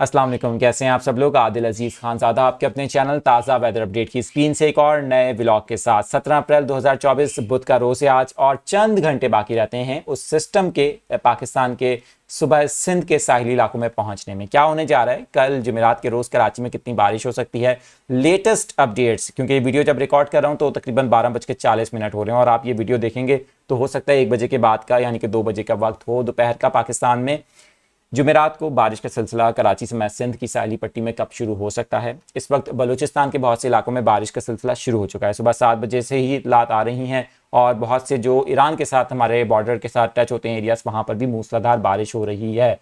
अस्सलाम वालेकुम, कैसे हैं आप सब लोग। आदिल अजीज़ खानज़ादा आपके अपने चैनल ताज़ा वेदर अपडेट की स्क्रीन से एक और नए व्लॉग के साथ 17 अप्रैल 2024 बुध का रोज़ है आज और चंद घंटे बाकी रहते हैं उस सिस्टम के पाकिस्तान के सुबह सिंध के साहिली इलाकों में पहुंचने में। क्या होने जा रहा है, कल जुमेरात के रोज़ कराची में कितनी बारिश हो सकती है, लेटेस्ट अपडेट्स, क्योंकि ये वीडियो जब रिकॉर्ड कर रहा हूँ तो तकरीबन 12:40 हो रहे हैं और आप ये वीडियो देखेंगे तो हो सकता है 1 बजे के बाद का यानी कि 2 बजे का वक्त हो दोपहर का। पाकिस्तान में जुमेरात को बारिश का सिलसिला कराची से सिंध की साहिली पट्टी में कब शुरू हो सकता है। इस वक्त बलूचिस्तान के बहुत से इलाकों में बारिश का सिलसिला शुरू हो चुका है। सुबह 7 बजे से ही इत्तलात आ रही हैं और बहुत से जो ईरान के साथ हमारे बॉर्डर के साथ टच होते हैं एरियाज, वहाँ पर भी मूसलाधार बारिश हो रही है।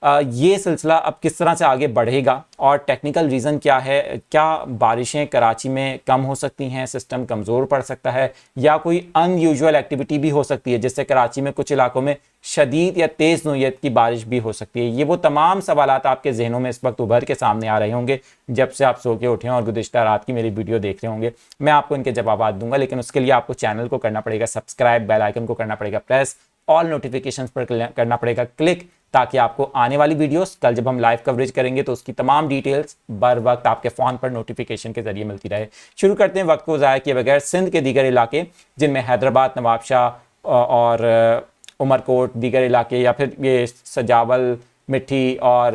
ये सिलसिला अब किस तरह से आगे बढ़ेगा और टेक्निकल रीज़न क्या है, क्या बारिशें कराची में कम हो सकती हैं, सिस्टम कमज़ोर पड़ सकता है या कोई अनयूजुअल एक्टिविटी भी हो सकती है जिससे कराची में कुछ इलाकों में शदीद या तेज़ नौयत की बारिश भी हो सकती है। ये वो तमाम सवालात आपके जहनों में इस वक्त उभर के सामने आ रहे होंगे जब से आप सो के उठे और गुज़िश्ता रात की मेरी वीडियो देख रहे होंगे। मैं आपको इनके जवाब दूंगा, लेकिन उसके लिए आपको चैनल को करना पड़ेगा सब्सक्राइब, बेल आइकन को करना पड़ेगा प्रेस, ऑल नोटिफिकेशंस पर करना पड़ेगा क्लिक, ताकि आपको आने वाली वीडियोस कल जब हम लाइव कवरेज करेंगे तो उसकी तमाम डिटेल्स बर वक्त आपके फ़ोन पर नोटिफिकेशन के जरिए मिलती रहे। शुरू करते हैं वक्त को ज़ाया किए बगैर सिंध के दीगर इलाके जिनमें हैदराबाद, नवाबशाह और उमरकोट, दीगर इलाके या फिर ये सजावल, मिट्टी और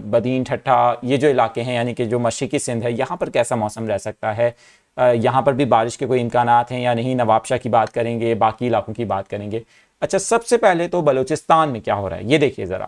बदीन, ठट्ठा, ये जो इलाके हैं यानी कि जो मशरिकी सिंध है, यहाँ पर कैसा मौसम रह सकता है, यहाँ पर भी बारिश के कोई इम्कानात हैं या नहीं। नवाबशाह की बात करेंगे, बाकी इलाकों की बात करेंगे। अच्छा, सबसे पहले तो बलूचिस्तान में क्या हो रहा है ये देखिए ज़रा।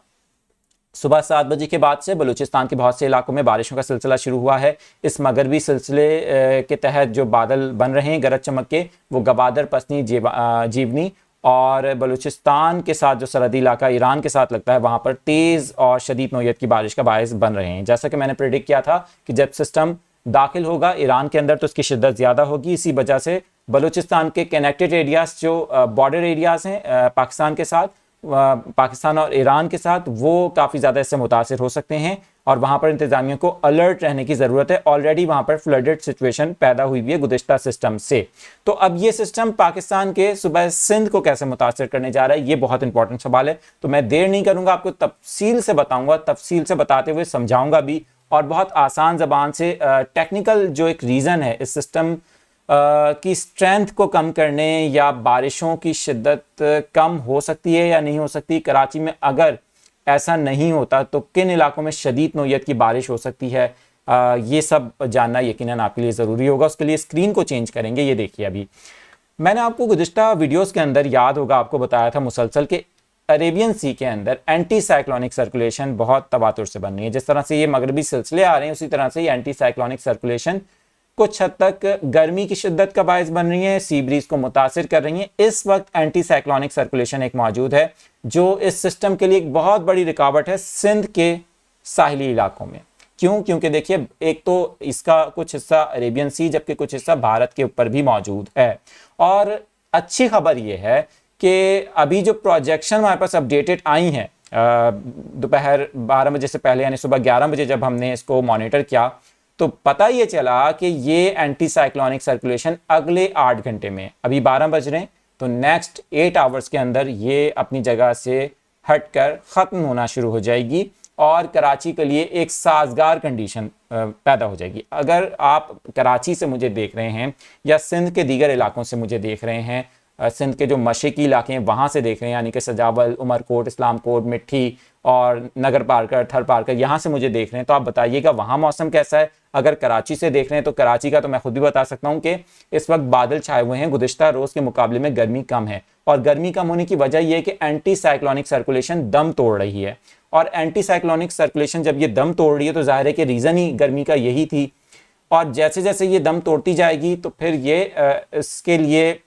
सुबह 7 बजे के बाद से बलूचिस्तान के बहुत से इलाकों में बारिशों का सिलसिला शुरू हुआ है। इस मगरबी सिलसिले के तहत जो बादल बन रहे हैं गरज चमक के, वो गवादर, पसनी, जीवनी और बलूचिस्तान के साथ जो सरहदी इलाका ईरान के साथ लगता है वहाँ पर तेज़ और शदीद नौयत की बारिश का बायस बन रहे हैं। जैसा कि मैंने प्रेडिक्ट किया था कि जब सिस्टम दाखिल होगा ईरान के अंदर तो उसकी शिद्दत ज़्यादा होगी। इसी वजह से बलूचिस्तान के कनेक्टेड एरियाज जो बॉर्डर एरियाज़ हैं पाकिस्तान के साथ, पाकिस्तान और ईरान के साथ, वो काफ़ी ज़्यादा इससे मुतासिर हो सकते हैं और वहाँ पर इंतज़ामिया को अलर्ट रहने की ज़रूरत है। ऑलरेडी वहाँ पर फ्लडेड सिचुएशन पैदा हुई हुई है गुज़िश्ता सिस्टम से। तो अब ये सिस्टम पाकिस्तान के सूबा सिंध को कैसे मुतासिर करने जा रहा है, ये बहुत इंपॉर्टेंट सवाल है। तो मैं देर नहीं करूँगा, आपको तफसील से बताऊँगा, तफसील से बताते हुए समझाऊँगा भी और बहुत आसान ज़बान से। टेक्निकल जो एक रीज़न है इस सिस्टम की स्ट्रेंथ को कम करने या बारिशों की शिद्दत कम हो सकती है या नहीं हो सकती, कराची में अगर ऐसा नहीं होता तो किन इलाकों में शदीद नौयत की बारिश हो सकती है, ये सब जानना यकीनन आपके लिए ज़रूरी होगा। उसके लिए स्क्रीन को चेंज करेंगे। ये देखिए, अभी मैंने आपको गुज़िश्ता वीडियोज़ के अंदर याद होगा आपको बताया था मुसलसल के अरेबियन सी के अंदर एंटी साइक्लोनिक सर्कुलेशन बहुत तवातुर से बन रही है। जिस तरह से ये मगरबी सिलसिले आ रहे हैं उसी तरह से ये एंटी साइक्लोनिक सर्कुलेशन कुछ हद तक गर्मी की शिद्दत का बायस बन रही है, सी ब्रीज को मुतासिर कर रही है। इस वक्त एंटी साइक्लोनिक सर्कुलेशन एक मौजूद है जो इस सिस्टम के लिए एक बहुत बड़ी रुकावट है सिंध के साहिली इलाकों में। क्यों? क्योंकि देखिए, एक तो इसका कुछ हिस्सा अरेबियन सी जबकि कुछ हिस्सा भारत के ऊपर भी मौजूद है। और अच्छी खबर यह है कि अभी जो प्रोजेक्शन हमारे पास अपडेटेड आई हैं दोपहर 12 बजे से पहले यानी सुबह 11 बजे जब हमने इसको मॉनिटर किया तो पता ये चला कि ये एंटी साइक्लोनिक सर्कुलेशन अगले 8 घंटे में, अभी 12 बज रहे हैं तो नेक्स्ट 8 आवर्स के अंदर ये अपनी जगह से हटकर ख़त्म होना शुरू हो जाएगी और कराची के लिए एक साजगार कंडीशन पैदा हो जाएगी। अगर आप कराची से मुझे देख रहे हैं या सिंध के दीगर इलाकों से मुझे देख रहे हैं, सिंध के जो मशरिकी इलाके हैं वहाँ से देख रहे हैं यानी कि सजावल, उमरकोट, इस्लामकोट, मिट्टी और नगर पारकर, थर पारकर, यहाँ से मुझे देख रहे हैं तो आप बताइएगा वहाँ मौसम कैसा है। अगर कराची से देख रहे हैं तो कराची का तो मैं खुद भी बता सकता हूँ कि इस वक्त बादल छाए हुए हैं, गुज़िश्ता रोज़ के मुकाबले में गर्मी कम है और गर्मी कम होने की वजह यह है कि एंटी साइक्लोनिक सर्कुलेशन दम तोड़ रही है और एंटी साइक्लोनिक सर्कुलेशन जब ये दम तोड़ रही है तो ज़ाहिर है कि रीज़न ही गर्मी का यही थी और जैसे जैसे ये दम तोड़ती जाएगी तो फिर ये इसके लिए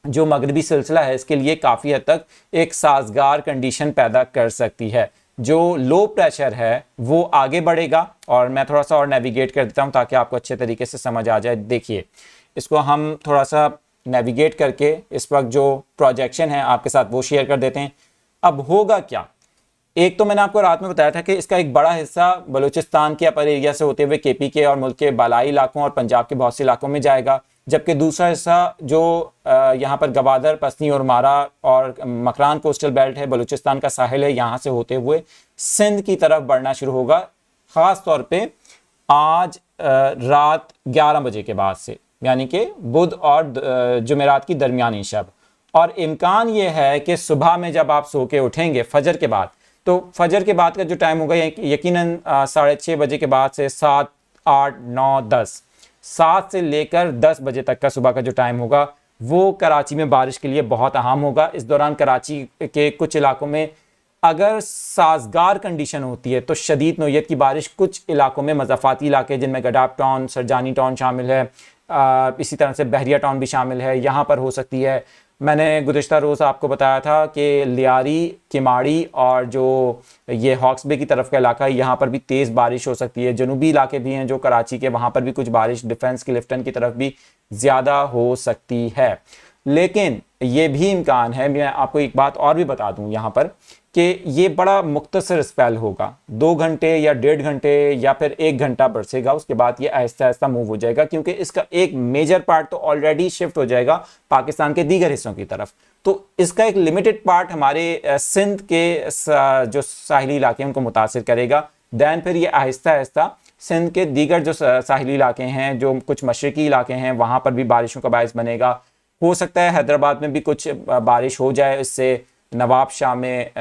जो मगरबी सिलसिला है इसके लिए काफ़ी हद तक एक साजगार कंडीशन पैदा कर सकती है। जो लो प्रेशर है वो आगे बढ़ेगा और मैं थोड़ा सा और नेविगेट कर देता हूँ ताकि आपको अच्छे तरीके से समझ आ जाए। देखिए, इसको हम थोड़ा सा नेविगेट करके इस वक्त जो प्रोजेक्शन है आपके साथ वो शेयर कर देते हैं। अब होगा क्या, एक तो मैंने आपको रात में बताया था कि इसका एक बड़ा हिस्सा बलूचिस्तान के अपर एरिया से होते हुए केपी के और मुल्क के बालाई इलाकों और पंजाब के बहुत से इलाकों में जाएगा। जबकि दूसरा हिस्सा जो यहाँ पर गवादर, पसनी और मारा और मकरान कोस्टल बेल्ट है, बलूचिस्तान का साहिल है, यहाँ से होते हुए सिंध की तरफ बढ़ना शुरू होगा, ख़ास तौर पे आज रात 11 बजे के बाद से, यानी कि बुध और जुमेरात की दरमियानी शब। और इम्कान ये है कि सुबह में जब आप सो के उठेंगे फजर के बाद, तो फजर के बाद का जो टाइम होगा यकीनन 6:30 बजे के बाद से 7, 8, 9, 10, 7 से लेकर 10 बजे तक का सुबह का जो टाइम होगा वो कराची में बारिश के लिए बहुत अहम होगा। इस दौरान कराची के कुछ इलाकों में अगर साजगार कंडीशन होती है तो शदीद नौयत की बारिश, कुछ इलाकों में मज़ाफ़ाती इलाके जिनमें गडाब टाउन, सरजानी टाउन शामिल है, इसी तरह से बहरिया टाउन भी शामिल है, यहाँ पर हो सकती है। मैंने गुज़िश्ता रोज़ आपको बताया था कि लियारी, किमाड़ी और जो ये हॉक्स बे की तरफ का इलाका है यहाँ पर भी तेज़ बारिश हो सकती है। जनूबी इलाके भी हैं जो कराची के, वहाँ पर भी कुछ बारिश, डिफेंस क्लिफ्टन की तरफ भी ज़्यादा हो सकती है। लेकिन ये भी इम्कान है, मैं आपको एक बात और भी बता दूँ यहाँ पर, कि ये बड़ा मुख्तसर स्पेल होगा, 2 घंटे या 1.5 घंटे या फिर 1 घंटा बरसेगा, उसके बाद ये आहिस्ता आहिस्ता मूव हो जाएगा, क्योंकि इसका एक मेजर पार्ट तो ऑलरेडी शिफ्ट हो जाएगा पाकिस्तान के दीगर हिस्सों की तरफ। तो इसका एक लिमिटेड पार्ट हमारे सिंध के जो साहिली इलाके हैं उनको मुतासिर करेगा। दैन फिर ये आहिस्ता आहिस्ता सिंध के दीगर जो साहिली इलाके हैं, जो कुछ मशरकी इलाके हैं, वहाँ पर भी बारिशों का बायस बनेगा। हो सकता है हैदराबाद में भी कुछ बारिश हो जाए, इससे नवाब शाह में,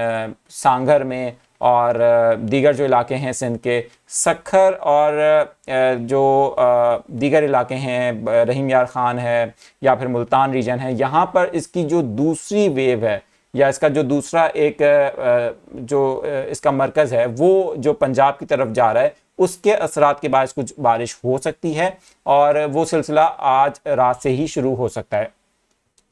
सांगर में और दीगर जो इलाके हैं सिंध के, सखर और जो दीगर इलाके हैं, रहीम यार ख़ान है या फिर मुल्तान रीजन है, यहाँ पर इसकी जो दूसरी वेव है या इसका जो दूसरा एक जो इसका मरकज़ है वो जो पंजाब की तरफ जा रहा है, उसके असरात के बाद कुछ बारिश हो सकती है और वो सिलसिला आज रात से ही शुरू हो सकता है,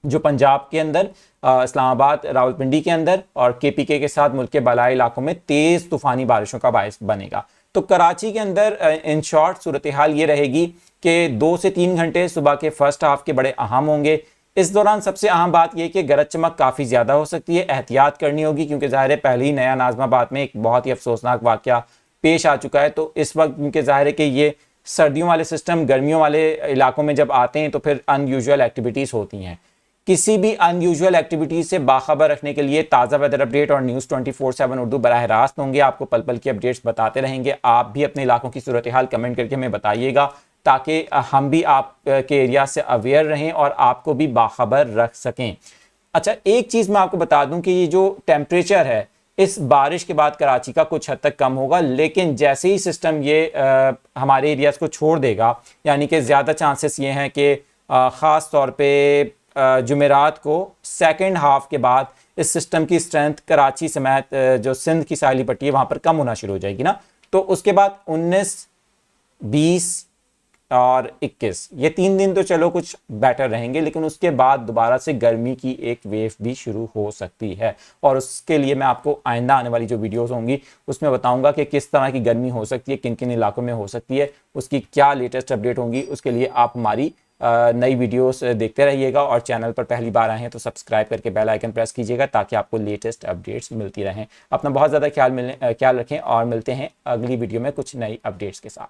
जो पंजाब के अंदर, इस्लामाबाद, रावलपिंडी के अंदर और केपीके के साथ मुल्क के बालाई इलाकों में तेज़ तूफ़ानी बारिशों का बायस बनेगा। तो कराची के अंदर इन शॉर्ट सूरत हाल ये रहेगी कि 2 से 3 घंटे सुबह के फर्स्ट हाफ के बड़े अहम होंगे। इस दौरान सबसे अहम बात यह कि गरज चमक काफ़ी ज़्यादा हो सकती है, एहतियात करनी होगी, क्योंकि ज़ाहिर है पहले ही नया नाज़माबाद में एक बहुत ही अफसोसनाक वाक़या पेश आ चुका है। तो इस वक्त क्योंकि ज़ाहिर है कि ये सर्दियों वाले सिस्टम गर्मियों वाले इलाकों में जब आते हैं तो फिर अनयूजुअल एक्टिविटीज़ होती हैं। किसी भी अनयूजुअल एक्टिविटीज से बाखबर रखने के लिए ताज़ा वेदर अपडेट और न्यूज़ 24/7 उर्दू बराह रास्त होंगे, आपको पल पल की अपडेट्स बताते रहेंगे। आप भी अपने इलाकों की सूरत हाल कमेंट करके हमें बताइएगा, ताकि हम भी आपके एरिया से अवेयर रहें और आपको भी बाखबर रख सकें। अच्छा, एक चीज़ मैं आपको बता दूं कि ये जो टेम्परेचर है इस बारिश के बाद कराची का कुछ हद तक कम होगा, लेकिन जैसे ही सिस्टम ये हमारे एरियाज़ को छोड़ देगा, यानी कि ज़्यादा चांसेस ये हैं कि ख़ास तौर पे जुमेरात को सेकंड हाफ के बाद इस सिस्टम की स्ट्रेंथ कराची समेत जो सिंध की साहिली पट्टी है वहाँ पर कम होना शुरू हो जाएगी ना। तो उसके बाद 19, 20 और 21 ये 3 दिन तो चलो कुछ बेटर रहेंगे, लेकिन उसके बाद दोबारा से गर्मी की एक वेव भी शुरू हो सकती है। और उसके लिए मैं आपको आइंदा आने वाली जो वीडियोस होंगी उसमें बताऊंगा कि किस तरह की गर्मी हो सकती है, किन किन इलाकों में हो सकती है, उसकी क्या लेटेस्ट अपडेट होंगी। उसके लिए आप हमारी नई वीडियोस देखते रहिएगा और चैनल पर पहली बार आए हैं तो सब्सक्राइब करके बेल आइकन प्रेस कीजिएगा ताकि आपको लेटेस्ट अपडेट्स मिलती रहें। अपना बहुत ज़्यादा ख्याल रखें और मिलते हैं अगली वीडियो में कुछ नई अपडेट्स के साथ।